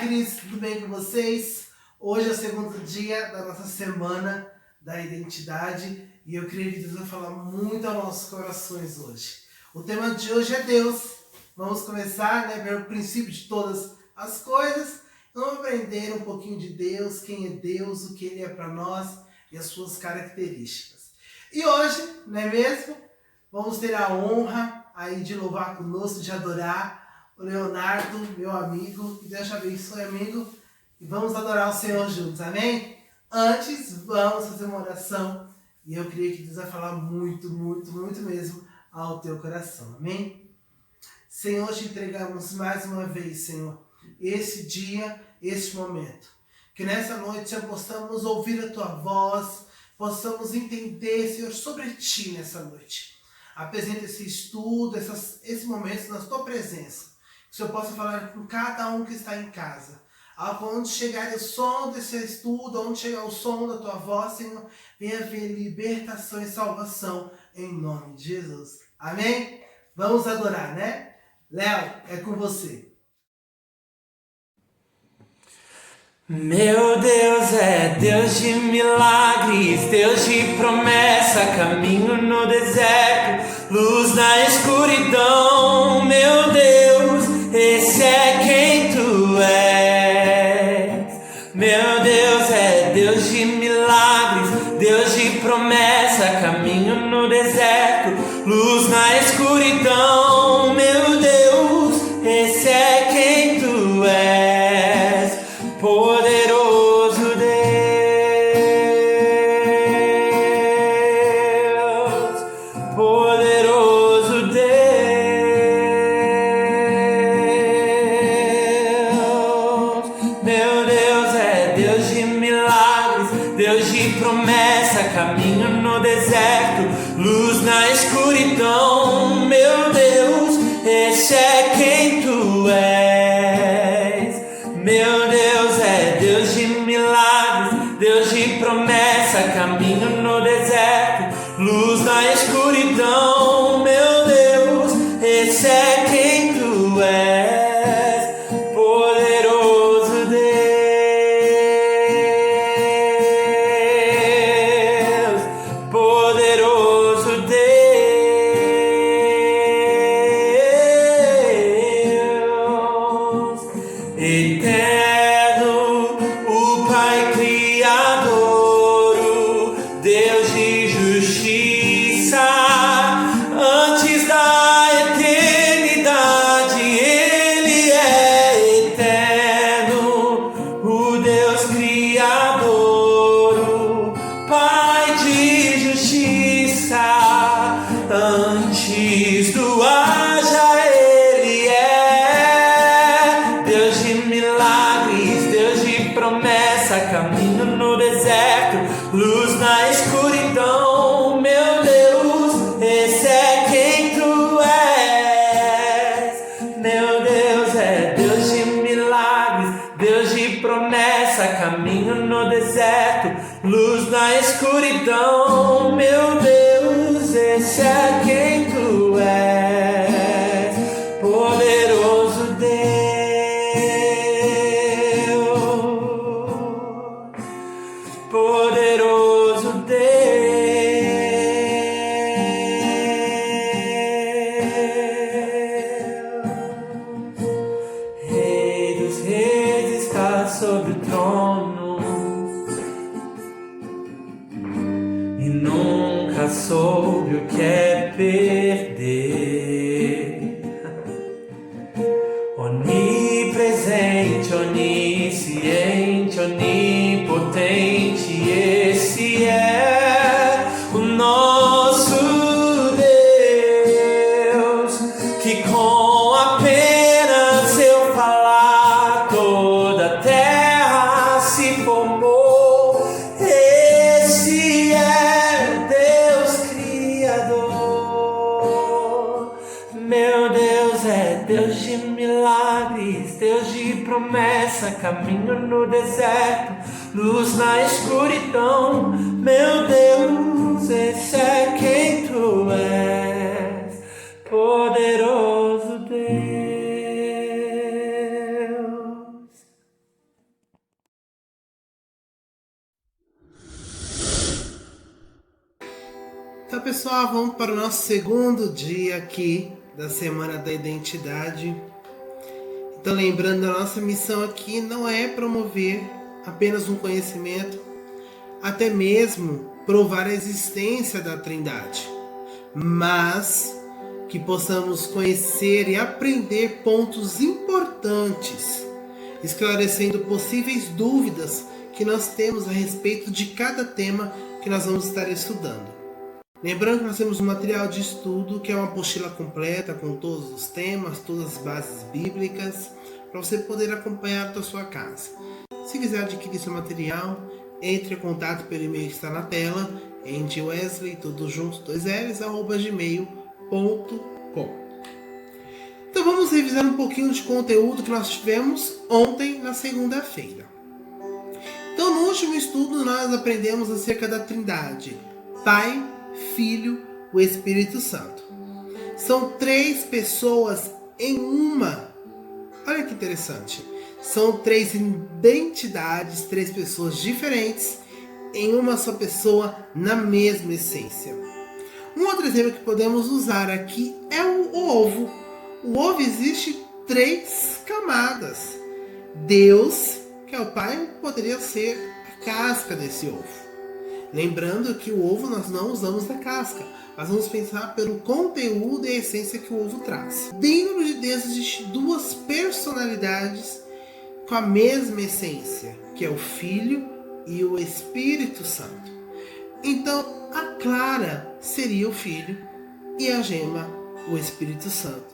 queridos, tudo bem com vocês? Hoje é o segundo dia da nossa semana da identidade e eu creio que Deus vai falar muito aos nossos corações hoje. O tema de hoje é Deus. Vamos começar, ver o princípio de todas as coisas. Vamos aprender um pouquinho de Deus, quem é Deus, o que Ele é para nós e as suas características. E hoje, não é mesmo? Vamos ter a honra aí de louvar conosco, de adorar o Leonardo, meu amigo. Que Deus te abençoe, amigo. E vamos adorar o Senhor juntos, amém? Antes, vamos fazer uma oração. E eu creio que Deus vai falar muito, muito, muito mesmo ao teu coração, amém? Senhor, te entregamos mais uma vez, Senhor, esse dia, este momento. Que nessa noite, Senhor, possamos ouvir a tua voz, possamos entender, Senhor, sobre ti nessa noite. Apresenta esse estudo, esse momento na tua presença. Que o Senhor possa falar com cada um que está em casa. Onde chegar o som desse estudo, onde chegar o som da tua voz, Senhor, venha haver libertação e salvação em nome de Jesus. Amém? Vamos adorar, né? Léo, é com você. Meu Deus é Deus de milagres, Deus de promessa, caminho no deserto, luz na escuridão. Meu Deus, esse é quem tu és. Meu Deus é Deus de milagres, Deus de promessa, caminho no deserto, luz na escuridão. Meu Deus, esse é quem tu és, poderoso Deus, poderoso Deus. Meu Deus é Deus de milagres, Deus de promessa, caminho no deserto, luz na escuridão. Meu Deus, esse é quem tu és. Meu Deus é Deus de milagres, Deus de promessa, caminho no deserto, luz na escuridão. Meu Deus, esse é quem tu és, poderoso Deus, poderoso Deus. Eterno, o Pai Criador, o Deus de justiça, antes da eternidade Ele é eterno, o Deus Criador, o Pai de justiça, antes do haja Ele é Deus de milagres, Deus de promessa, caminho no deserto, luz na escuridão. Meu Deus, esse é quem tu és. Meu Deus é Deus de milagres, Deus de promessa, caminho no deserto, luz na escuridão. Meu Deus, esse é quem tu és, poderoso Deus, poderoso Deus. Rei dos reis está sobre o trono e nunca soube o que é perder. Onipresente, onisciente, onipotente, esse é o nosso Deus, que com apenas eu falar toda a terra se formou. Esse é o Deus Criador. Meu Deus é Deus de milagres, Deus de promessa, caminho no deserto, luz na escuridão. Meu Deus, esse é quem tu és, poderoso Deus. pessoal, vamos para o nosso segundo dia aqui da Semana da Identidade. Então, lembrando, a nossa missão aqui não é promover apenas um conhecimento, até mesmo provar a existência da Trindade, mas que possamos conhecer e aprender pontos importantes, esclarecendo possíveis dúvidas que nós temos a respeito de cada tema que nós vamos estar estudando. Lembrando que nós temos um material de estudo que é uma apostila completa com todos os temas, todas as bases bíblicas, para você poder acompanhar da sua casa. Se quiser adquirir seu material, entre em contato pelo e-mail que está na tela, andywesley, tudo junto, 2 L's, @gmail.com. Então vamos revisar um pouquinho de conteúdo que nós tivemos ontem, na segunda-feira. Então, no último estudo, nós aprendemos acerca da Trindade: Pai, Filho, o Espírito Santo. São 3 pessoas em uma. Olha que interessante. São 3 identidades, 3 pessoas diferentes em uma só pessoa, na mesma essência. Um outro exemplo que podemos usar aqui é o ovo. O ovo existe 3 camadas. Deus, que é o Pai, poderia ser a casca desse ovo. Lembrando que o ovo nós não usamos da casca. Nós vamos pensar pelo conteúdo e a essência que o ovo traz. Dentro de Deus existem 2 personalidades com a mesma essência, que é o Filho e o Espírito Santo. Então, a clara seria o Filho e a gema, o Espírito Santo.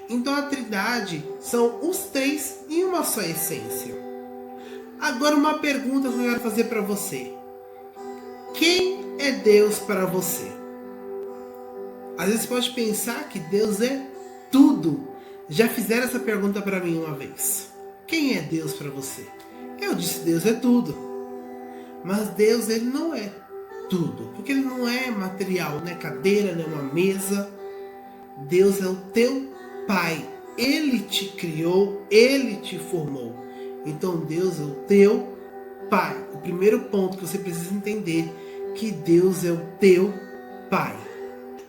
Então, a Trindade são os 3 em uma só essência. Agora, uma pergunta que eu quero fazer para você. Quem é Deus para você? Às vezes você pode pensar que Deus é tudo. Já fizeram essa pergunta para mim uma vez. Quem é Deus para você? Eu disse, Deus é tudo. Mas Deus, ele não é tudo. Porque ele não é material, não é cadeira, não é uma mesa. Deus é o teu Pai. Ele te criou, ele te formou. Então Deus é o teu Pai. O primeiro ponto que você precisa entender é que Deus é o teu Pai.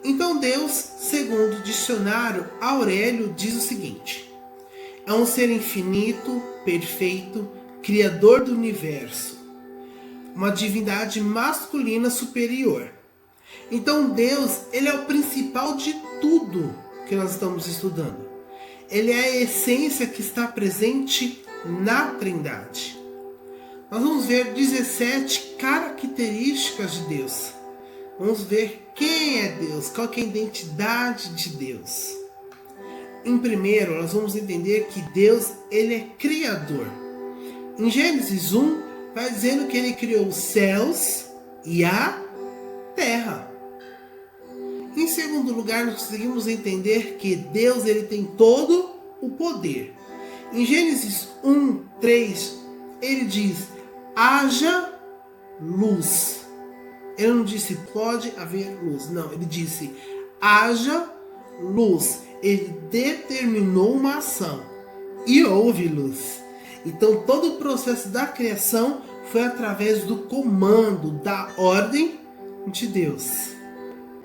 Então Deus, segundo o dicionário Aurélio, diz o seguinte: é um ser infinito, perfeito, criador do universo, uma divindade masculina superior. Então Deus, ele é o principal de tudo que nós estamos estudando. Ele é a essência que está presente na Trindade. Nós vamos ver 17 características de Deus. Vamos ver quem é Deus, qual que é a identidade de Deus. Em primeiro, nós vamos entender que Deus, ele é criador. Em Gênesis 1, vai dizendo que ele criou os céus e a terra. Em segundo lugar, nós conseguimos entender que Deus, ele tem todo o poder. Em Gênesis 1, 3, ele diz: haja luz. Ele não disse pode haver luz. Não, ele disse haja luz. Ele determinou uma ação e houve luz. Então todo o processo da criação foi através do comando, da ordem de Deus.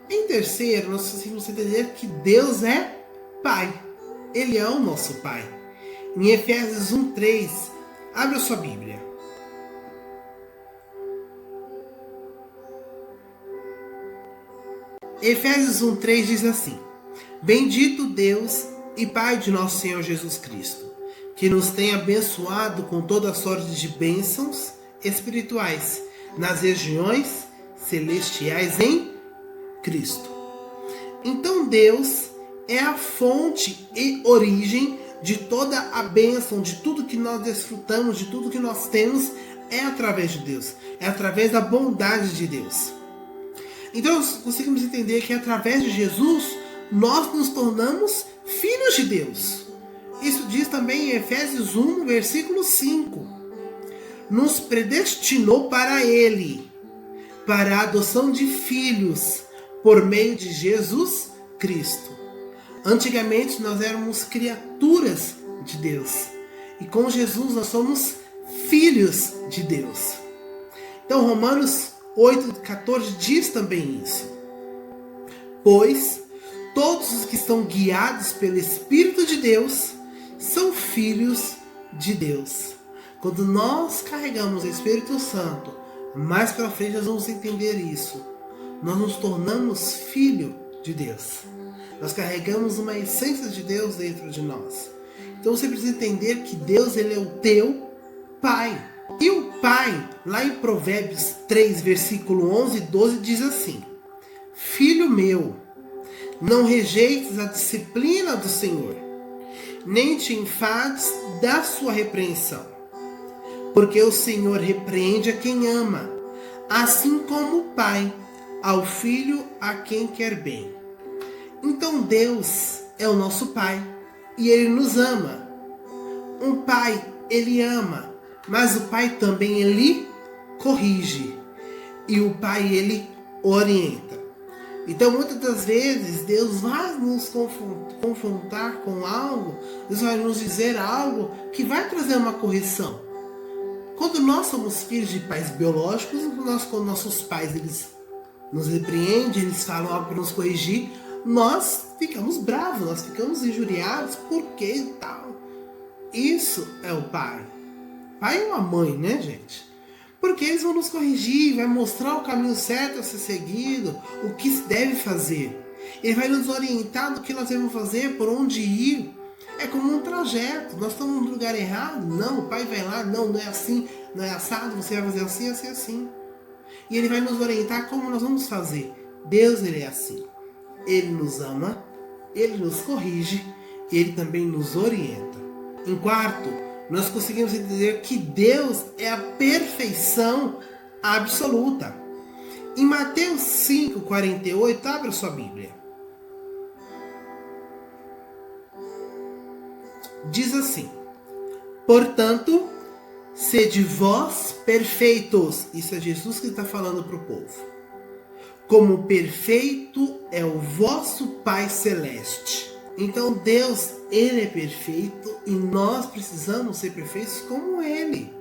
Em terceiro, nós conseguimos entender que Deus é Pai. Ele é o nosso Pai. Em Efésios 1:3, abre a sua Bíblia. Efésios 1:3 diz assim: bendito Deus e Pai de nosso Senhor Jesus Cristo, que nos tem abençoado com toda sorte de bênçãos espirituais nas regiões celestiais em Cristo. Então Deus é a fonte e origem de toda a bênção, de tudo que nós desfrutamos, de tudo que nós temos, é através de Deus, é através da bondade de Deus. Então nós conseguimos entender que através de Jesus nós nos tornamos filhos de Deus. Isso diz também em Efésios 1, versículo 5. Nos predestinou para Ele, para a adoção de filhos, por meio de Jesus Cristo. Antigamente nós éramos criaturas de Deus. E com Jesus nós somos filhos de Deus. Então Romanos 8,14 diz também isso. Pois todos os que estão guiados pelo Espírito de Deus são filhos de Deus. Quando nós carregamos o Espírito Santo, mais para frente nós vamos entender isso. Nós nos tornamos filho de Deus. Nós carregamos uma essência de Deus dentro de nós. Então você precisa entender que Deus, ele é o teu Pai. E o Pai, lá em Provérbios 3, versículo 11 e 12, diz assim: Filho meu, não rejeites a disciplina do Senhor, nem te enfades da sua repreensão. Porque o Senhor repreende a quem ama, assim como o Pai ao filho a quem quer bem. Então Deus é o nosso Pai e Ele nos ama. Um Pai, Ele ama, mas o Pai também, Ele corrige. E o Pai, Ele orienta. Então muitas das vezes Deus vai nos confrontar com algo, Deus vai nos dizer algo que vai trazer uma correção. Quando nós somos filhos de pais biológicos, quando nossos pais eles nos repreendem, eles falam algo para nos corrigir, nós ficamos bravos, nós ficamos injuriados, por que e tal? Isso é o pai. Pai é uma mãe, né, gente? Porque eles vão nos corrigir, vai mostrar o caminho certo a ser seguido, o que se deve fazer. Ele vai nos orientar do que nós devemos fazer, por onde ir. É como um trajeto. Nós estamos no lugar errado. Não, o pai vai lá. Não é assim, não é assado. Você vai fazer assim, assim, assim. E ele vai nos orientar como nós vamos fazer. Deus, ele é assim. Ele nos ama, ele nos corrige, ele também nos orienta. Em quarto, nós conseguimos entender que Deus é a perfeição absoluta. Em Mateus 5:48, abra sua Bíblia. Diz assim: Portanto, sede vós perfeitos. Isso é Jesus que está falando para o povo. Como perfeito é o vosso Pai Celeste. Então Deus, Ele é perfeito e nós precisamos ser perfeitos como Ele.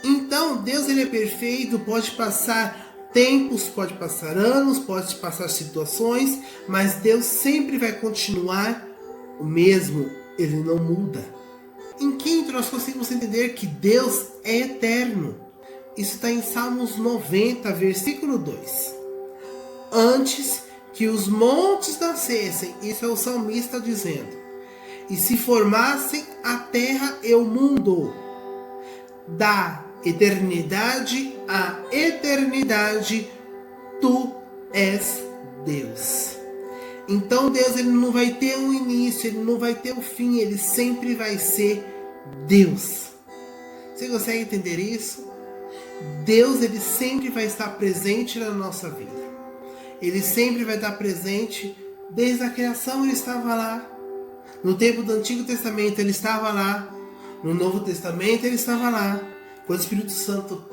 Então Deus, Ele é perfeito, pode passar tempos, pode passar anos, pode passar situações, mas Deus sempre vai continuar o mesmo, Ele não muda. Em quinto, nós conseguimos entender que Deus é eterno. Isso está em Salmos 90, versículo 2. Antes que os montes nascessem, isso é o salmista dizendo, e se formassem a terra e o mundo, da eternidade à eternidade, tu és Deus. Então Deus, ele não vai ter um início, ele não vai ter um fim, ele sempre vai ser Deus. Você consegue entender isso? Deus, ele sempre vai estar presente na nossa vida. Ele sempre vai estar presente, desde a criação ele estava lá. No tempo do Antigo Testamento ele estava lá. No Novo Testamento ele estava lá. Quando o Espírito Santo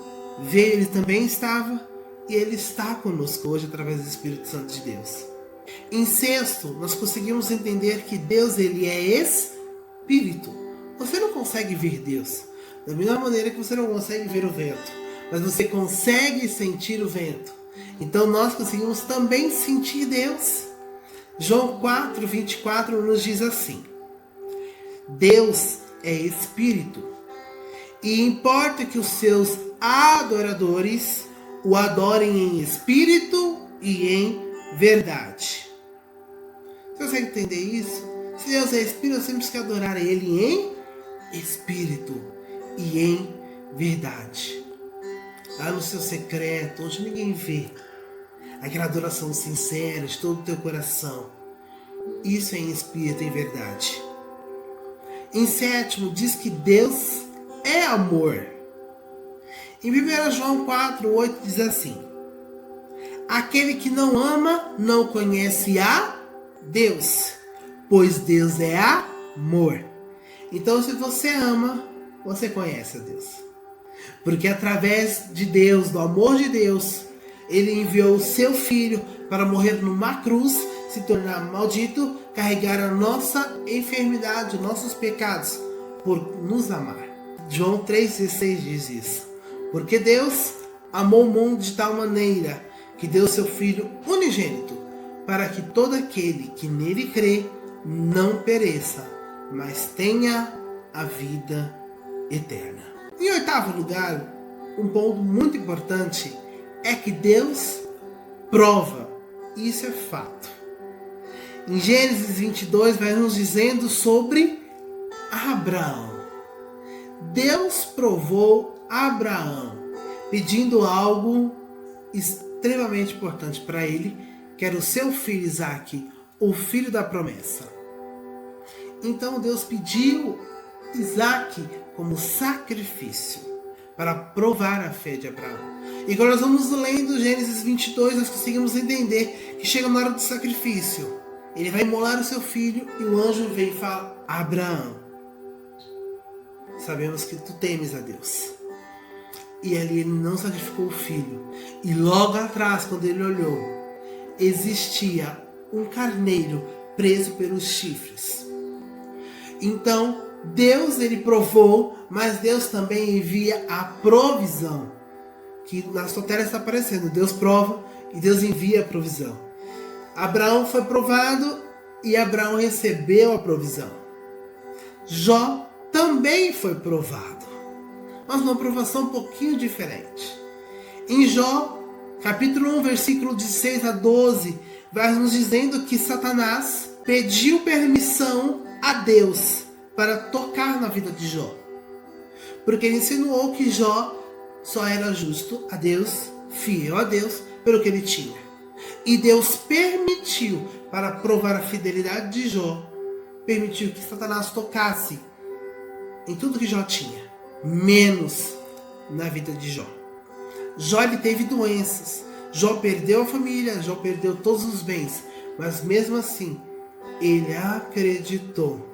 veio, ele também estava. E ele está conosco hoje através do Espírito Santo de Deus. Em sexto, nós conseguimos entender que Deus, ele é Espírito. Você não consegue ver Deus. Da mesma maneira que você não consegue ver o vento. Mas você consegue sentir o vento. Então nós conseguimos também sentir Deus. João 4:24 nos diz assim: Deus é Espírito, e importa que os seus adoradores o adorem em espírito e em verdade. Você consegue entender isso? Se Deus é Espírito, nós temos que adorar Ele em espírito e em verdade. Lá no seu secreto, onde ninguém vê. Aquela adoração sincera de todo o teu coração. Isso é em espírito e em verdade. Em sétimo, diz que Deus é amor. Em 1 João 4:8 diz assim: Aquele que não ama não conhece a Deus, pois Deus é amor. Então, se você ama, você conhece a Deus. Porque através de Deus, do amor de Deus, Ele enviou o seu Filho para morrer numa cruz, se tornar maldito, carregar a nossa enfermidade, nossos pecados, por nos amar. João 3,16 diz isso. Porque Deus amou o mundo de tal maneira que deu seu Filho unigênito, para que todo aquele que nele crê não pereça, mas tenha a vida eterna. Em oitavo lugar, um ponto muito importante é que Deus prova. Isso é fato. Em Gênesis 22 vai nos dizendo sobre Abraão. Deus provou Abraão, pedindo algo extremamente importante para ele, que era o seu filho Isaque, o filho da promessa. Então Deus pediu Isaque como sacrifício para provar a fé de Abraão. E quando nós vamos lendo Gênesis 22, nós conseguimos entender que chega na hora do sacrifício. Ele vai imolar o seu filho e o anjo vem e fala: Abraão, sabemos que tu temes a Deus. E ali ele não sacrificou o filho. E logo atrás, quando ele olhou, existia um carneiro preso pelos chifres. Então, Deus ele provou, mas Deus também envia a provisão. Que na sua tela está aparecendo. Deus prova e Deus envia a provisão. Abraão foi provado e Abraão recebeu a provisão. Jó também foi provado, mas uma provação um pouquinho diferente. Em Jó, capítulo 1, versículo de 6 a 12, vai nos dizendo que Satanás pediu permissão a Deus para tocar na vida de Jó. Porque ele insinuou que Jó só era justo a Deus, fiel a Deus, pelo que ele tinha. E Deus permitiu, para provar a fidelidade de Jó, permitiu que Satanás tocasse em tudo que Jó tinha, menos na vida de Jó. Jó ele teve doenças, Jó perdeu a família, Jó perdeu todos os bens, mas mesmo assim, ele acreditou,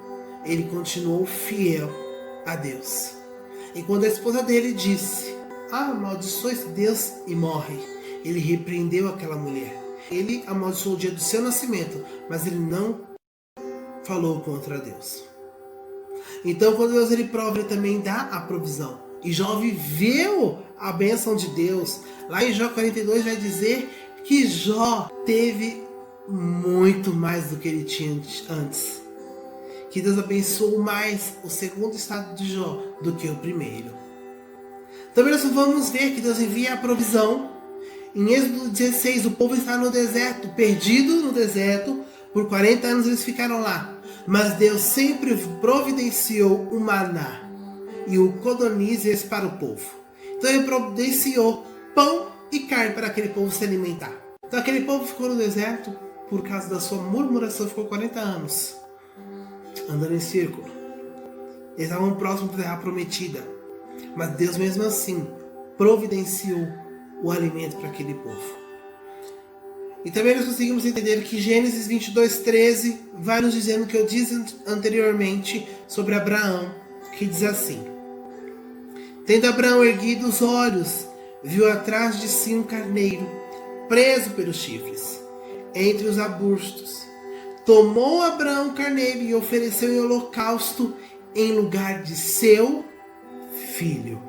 ele continuou fiel a Deus. E quando a esposa dele disse: amaldiçoe Deus e morre, ele repreendeu aquela mulher. Ele amaldiçoou o dia do seu nascimento, mas ele não falou contra Deus. Então, quando Deus ele prova, ele também dá a provisão. E Jó viveu a bênção de Deus. Lá em Jó 42 vai dizer que Jó teve muito mais do que ele tinha antes. Que Deus abençoou mais o segundo estado de Jó do que o primeiro. Também nós vamos ver que Deus envia a provisão. Em Êxodo 16, o povo está no deserto, perdido no deserto. Por 40 anos eles ficaram lá. Mas Deus sempre providenciou o maná e o codornizes para o povo. Então ele providenciou pão e carne para aquele povo se alimentar. Então aquele povo ficou no deserto por causa da sua murmuração, ficou 40 anos andando em círculo. Eles estavam próximos da terra prometida, mas Deus mesmo assim providenciou o alimento para aquele povo. E também nós conseguimos entender que Gênesis 22:13 vai nos dizendo o que eu disse anteriormente sobre Abraão, que diz assim: tendo Abraão erguido os olhos, viu atrás de si um carneiro, preso pelos chifres, entre os arbustos. Tomou Abraão o carneiro e ofereceu em holocausto em lugar de seu filho.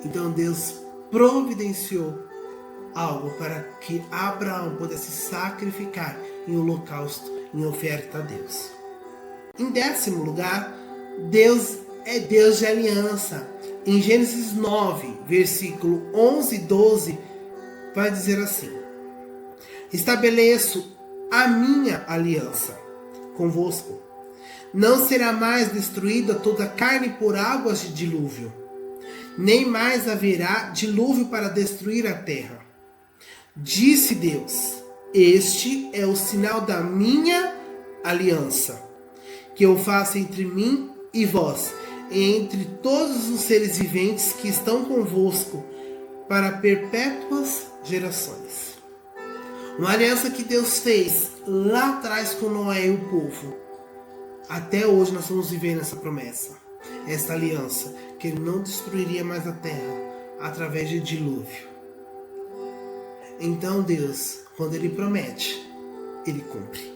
Então Deus providenciou algo para que Abraão pudesse sacrificar em holocausto, em oferta a Deus. Em 10º lugar, Deus é Deus de aliança. Em Gênesis 9, versículo 11 e 12, vai dizer assim: estabeleço a minha aliança convosco. Não será mais destruída toda a carne por águas de dilúvio, nem mais haverá dilúvio para destruir a terra. Disse Deus: este é o sinal da minha aliança, que eu faço entre mim e vós, e entre todos os seres viventes que estão convosco, para perpétuas gerações. Uma aliança que Deus fez lá atrás com Noé e o povo. Até hoje nós estamos vivendo essa promessa, essa aliança, que ele não destruiria mais a terra através de dilúvio. Então Deus, quando ele promete, ele cumpre,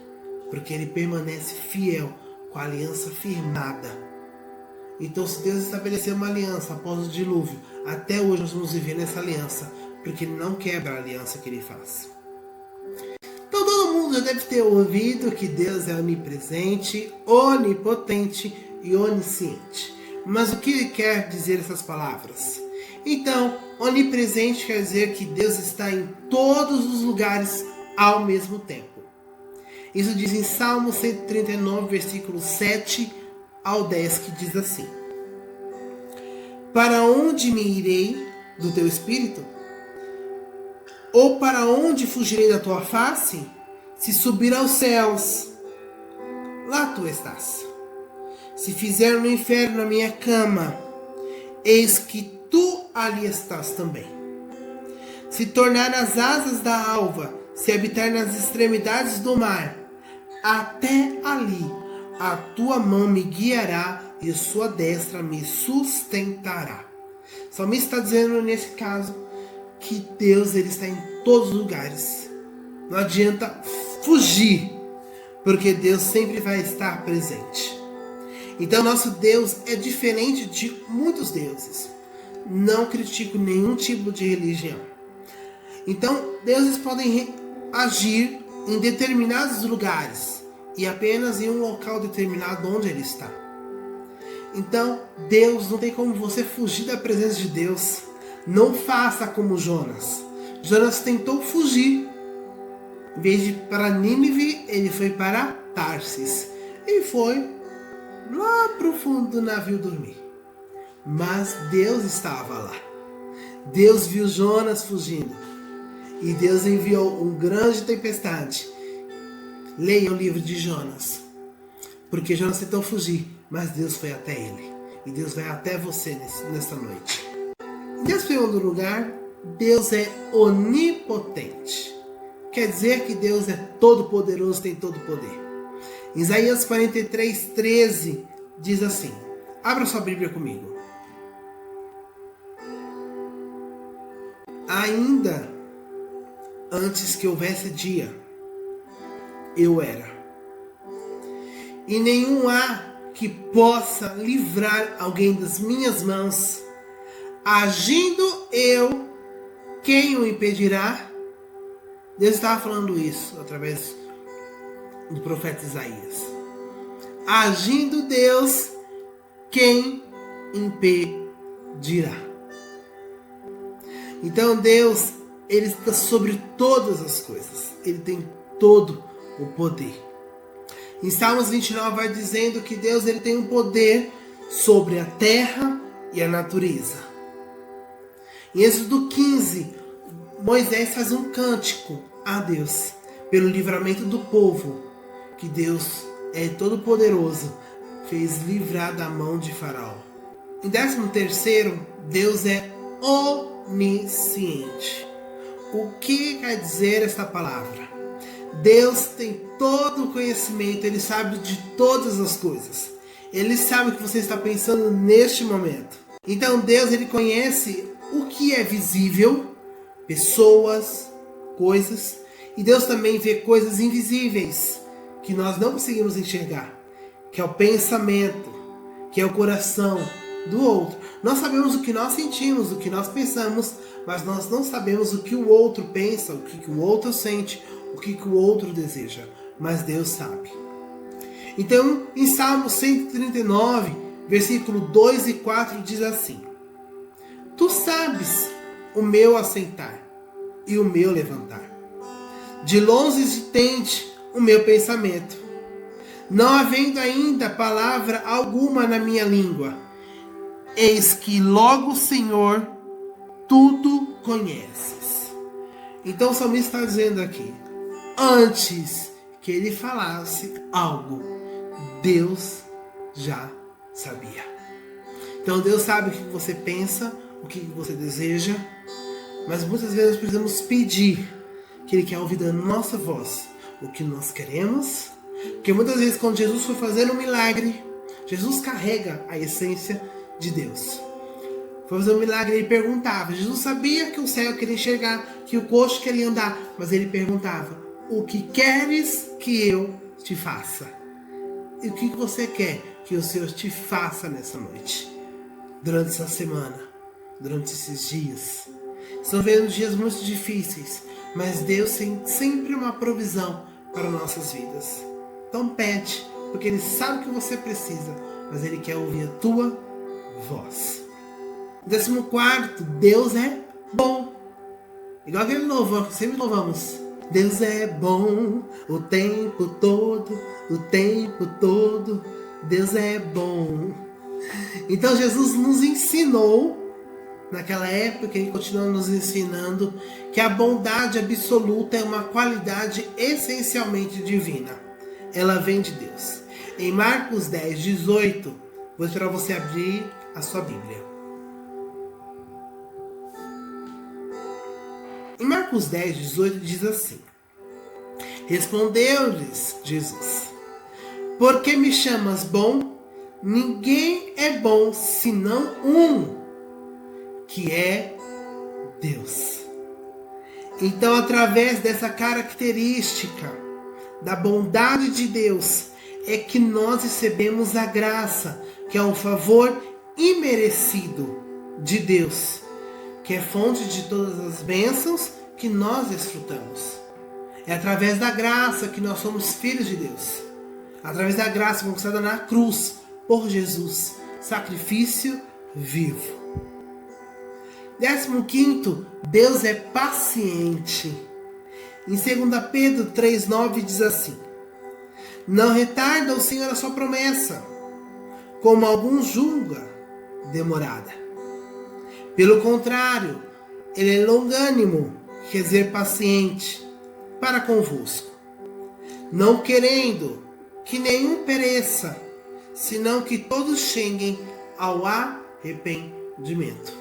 porque ele permanece fiel com a aliança firmada. Então, se Deus estabeleceu uma aliança após o dilúvio, até hoje nós vamos viver nessa aliança, porque ele não quebra a aliança que ele faz. Então todo mundo mundo deve ter ouvido que Deus é onipresente, onipotente e onisciente. Mas o que ele quer dizer essas palavras? Então, onipresente quer dizer que Deus está em todos os lugares ao mesmo tempo. Isso diz em Salmo 139, versículo 7 ao 10, que diz assim: Para onde me irei do teu espírito? Ou para onde fugirei da tua face? Se subir aos céus, lá tu estás. Se fizer no inferno a minha cama, eis que tu ali estás também. Se tornar as asas da alva, se habitar nas extremidades do mar, até ali a tua mão me guiará e a sua destra me sustentará. O salmista está dizendo nesse caso que Deus ele está em todos os lugares. Não adianta fugir, porque Deus sempre vai estar presente. Então nosso Deus é diferente de muitos deuses. Não critico nenhum tipo de religião. Então deuses podem agir em determinados lugares e apenas em um local determinado onde ele está. Então Deus, não tem como você fugir da presença de Deus. Não faça como Jonas. Jonas tentou fugir. Em vez de ir para Nínive, ele foi para Tarsis. E foi lá para o fundo do navio dormir. Mas Deus estava lá. Deus viu Jonas fugindo. E Deus enviou uma grande tempestade. Leia o livro de Jonas. Porque Jonas tentou fugir, mas Deus foi até ele. E Deus vai até você nesta noite. Deus foi em outro lugar. Deus é onipotente. Quer dizer que Deus é todo poderoso, tem todo poder. Isaías 43, 13 diz assim. Abra sua Bíblia comigo. Ainda antes que houvesse dia, eu era. E nenhum há que possa livrar alguém das minhas mãos. Agindo eu, quem o impedirá? Deus estava falando isso através do profeta Isaías. Agindo Deus, quem impedirá? Então Deus, ele está sobre todas as coisas. Ele tem todo o poder. Em Salmos 29 vai dizendo que Deus ele tem um poder sobre a terra e a natureza. Em Êxodo 15, Moisés faz um cântico a Deus pelo livramento do povo, que Deus é todo poderoso, fez livrar da mão de Faraó. Em 13º, Deus é onisciente. O que quer dizer esta palavra? Deus tem todo o conhecimento, Ele sabe de todas as coisas. Ele sabe o que você está pensando neste momento. Então Deus ele conhece o que é visível, pessoas, coisas. E Deus também vê coisas invisíveis que nós não conseguimos enxergar, que é o pensamento, que é o coração do outro. Nós sabemos o que nós sentimos, o que nós pensamos, mas nós não sabemos o que o outro pensa, o que o outro sente, o que o outro deseja. Mas Deus sabe. Então, em Salmo 139, versículo 2 e 4 diz assim: Tu sabes o meu assentar e o meu levantar. De longe tende o meu pensamento, não havendo ainda palavra alguma na minha língua. Eis que logo, Senhor, tudo conheces. Então o salmista está dizendo aqui, antes que ele falasse algo, Deus já sabia. Então Deus sabe o que você pensa, o que você deseja, mas muitas vezes precisamos pedir que Ele quer ouvir da nossa voz o que nós queremos. Porque muitas vezes quando Jesus foi fazer um milagre, Jesus carrega a essência de Deus. Foi fazer um milagre, ele perguntava. Jesus sabia que o cego queria enxergar, que o coxo queria andar, mas ele perguntava: o que queres que eu te faça? E o que você quer que o Senhor te faça nessa noite? Durante essa semana, durante esses dias. Estão vendo dias muito difíceis, mas Deus tem sempre uma provisão para nossas vidas. Então pede, porque Ele sabe o que você precisa, mas Ele quer ouvir a tua voz. 14, Deus é bom. Igual aquele louvor que sempre louvamos. Deus é bom o tempo todo, o tempo todo. Deus é bom. Então Jesus nos ensinou, naquela época, Ele continua nos ensinando, que a bondade absoluta é uma qualidade essencialmente divina. Ela vem de Deus. Em Marcos 10, 18, vou esperar você abrir a sua Bíblia. Em Marcos 10, 18 diz assim: respondeu-lhes Jesus: por que me chamas bom? Ninguém é bom senão um, que é Deus. Então, através dessa característica da bondade de Deus, é que nós recebemos a graça, que é um favor imerecido de Deus, que é fonte de todas as bênçãos que nós desfrutamos. É através da graça que nós somos filhos de Deus. Através da graça conquistada na cruz por Jesus, sacrifício vivo. 15, Deus é paciente. Em 2 Pedro 3,9 diz assim: não retarda o Senhor a sua promessa, como alguns julgam demorada. Pelo contrário, Ele é longânimo, quer dizer paciente, para convosco, não querendo que nenhum pereça, senão que todos cheguem ao arrependimento.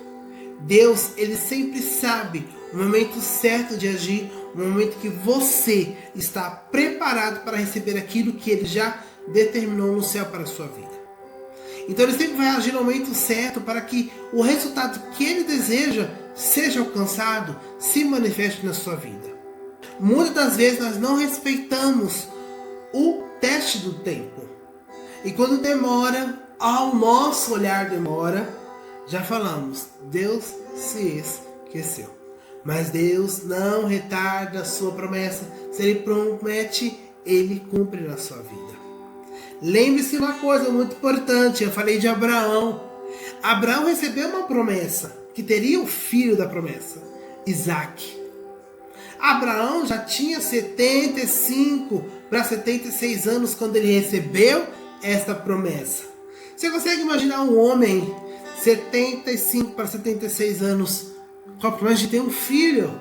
Deus, Ele sempre sabe o momento certo de agir, o momento que você está preparado para receber aquilo que Ele já determinou no céu para a sua vida. Então Ele sempre vai agir no momento certo para que o resultado que Ele deseja seja alcançado, se manifeste na sua vida. Muitas das vezes nós não respeitamos o teste do tempo. E quando demora, ao nosso olhar demora, já falamos, Deus se esqueceu. Mas Deus não retarda a sua promessa. Se Ele promete, Ele cumpre na sua vida. Lembre-se uma coisa muito importante, eu falei de Abraão. Abraão recebeu uma promessa, que teria o filho da promessa, Isaque. Abraão já tinha 75 para 76 anos quando ele recebeu esta promessa. Você consegue imaginar um homem 75 para 76 anos com a promessa de ter um filho?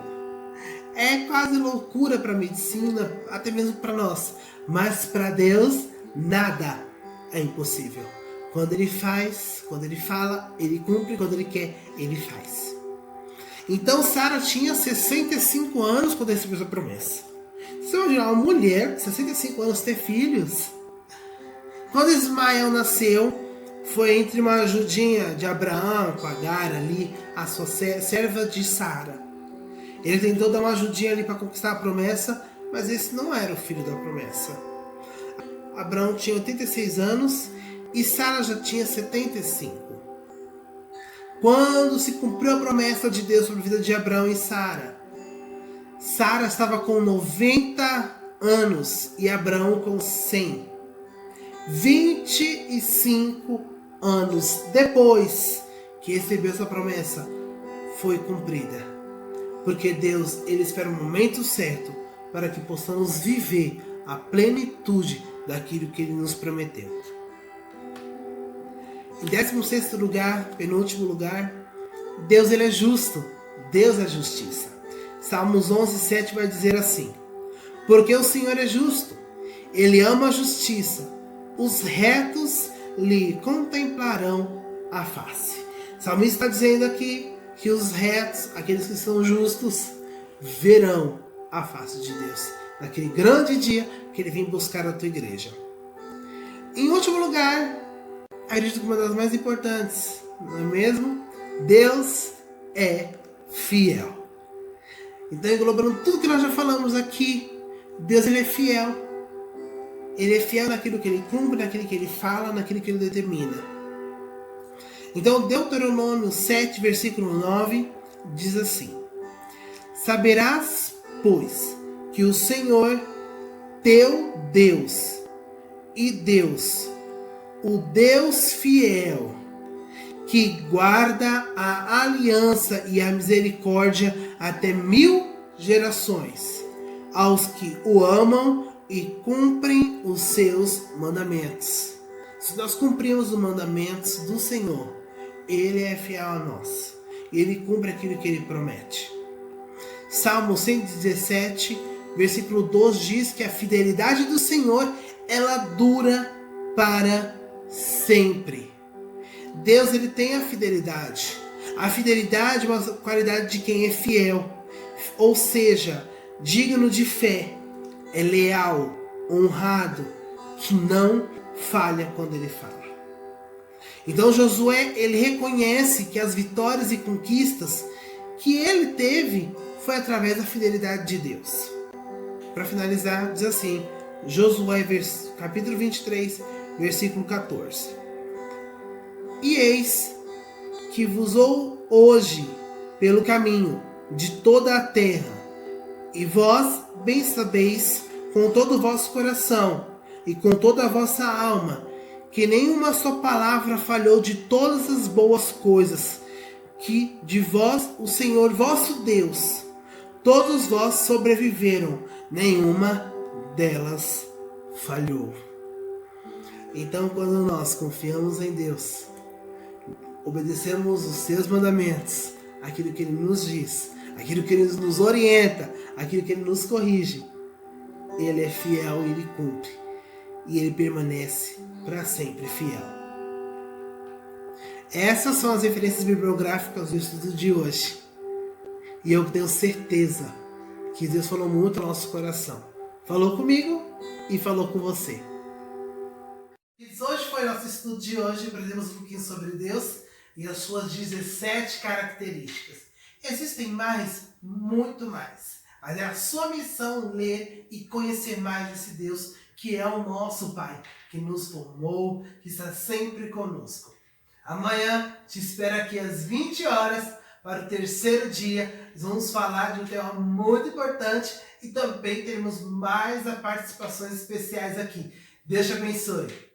É quase loucura para a medicina, até mesmo para nós. Mas para Deus, nada é impossível. Quando Ele faz, quando Ele fala, Ele cumpre. Quando Ele quer, Ele faz. Então Sara tinha 65 anos quando recebeu essa promessa. Você imagina uma mulher, 65 anos, ter filhos? Quando Ismael nasceu, foi entre uma ajudinha de Abraão com Agar ali, a sua serva de Sara. Ele tentou dar uma ajudinha ali para conquistar a promessa, mas esse não era o filho da promessa. Abraão tinha 86 anos e Sara já tinha 75. Quando se cumpriu a promessa de Deus sobre a vida de Abraão e Sara, Sara estava com 90 anos e Abraão com 100. 25 anos depois que recebeu essa promessa, foi cumprida. Porque Deus, Ele espera o momento certo para que possamos viver a plenitude daquilo que Ele nos prometeu. Em 16º lugar, penúltimo lugar, Deus, Ele é justo. Deus é justiça. Salmos 11:7 vai dizer assim: porque o Senhor é justo, Ele ama a justiça, os retos lhe contemplarão a face. O salmista está dizendo aqui que os retos, aqueles que são justos, verão a face de Deus naquele grande dia que Ele vem buscar a tua igreja. Em último lugar, acredito que uma das mais importantes, não é mesmo? Deus é fiel. Então, englobando tudo que nós já falamos aqui, Deus, Ele é fiel. Ele é fiel naquilo que Ele cumpre, naquilo que Ele fala, naquilo que Ele determina. Então, Deuteronômio 7, versículo 9, diz assim: saberás, pois, que o Senhor, teu Deus e Deus, o Deus fiel, que guarda a aliança e a misericórdia até 1000 gerações, aos que o amam e cumprem os seus mandamentos. Se nós cumprimos os mandamentos do Senhor, Ele é fiel a nós. Ele cumpre aquilo que Ele promete. Salmo 117, versículo 12 diz que a fidelidade do Senhor, ela dura para sempre. Deus, ele tem a fidelidade. A fidelidade é uma qualidade de quem é fiel, ou seja, digno de fé, é leal, honrado, que não falha quando ele fala. Então Josué, ele reconhece que as vitórias e conquistas que ele teve foi através da fidelidade de Deus. Para finalizar, diz assim, Josué capítulo 23, versículo 14. E eis que vos vou hoje pelo caminho de toda a terra, e vós bem sabeis com todo o vosso coração e com toda a vossa alma, que nenhuma só palavra falhou de todas as boas coisas que de vós o Senhor vosso Deus, todos vós sobreviveram, nenhuma delas falhou. Então, quando nós confiamos em Deus, obedecemos os seus mandamentos, aquilo que Ele nos diz, aquilo que Ele nos orienta, aquilo que Ele nos corrige, Ele é fiel e Ele cumpre. E Ele permanece para sempre fiel. Essas são as referências bibliográficas do estudo de hoje. E eu tenho certeza que Deus falou muito ao nosso coração. Falou comigo e falou com você. Hoje foi nosso estudo de hoje. Aprendemos um pouquinho sobre Deus e as suas 17 características. Existem mais? Muito mais. Mas é a sua missão ler e conhecer mais desse Deus que é o nosso Pai, que nos formou, que está sempre conosco. Amanhã te espero aqui às 20 horas para o terceiro dia. Nós vamos falar de um tema muito importante e também teremos mais participações especiais aqui. Deus te abençoe.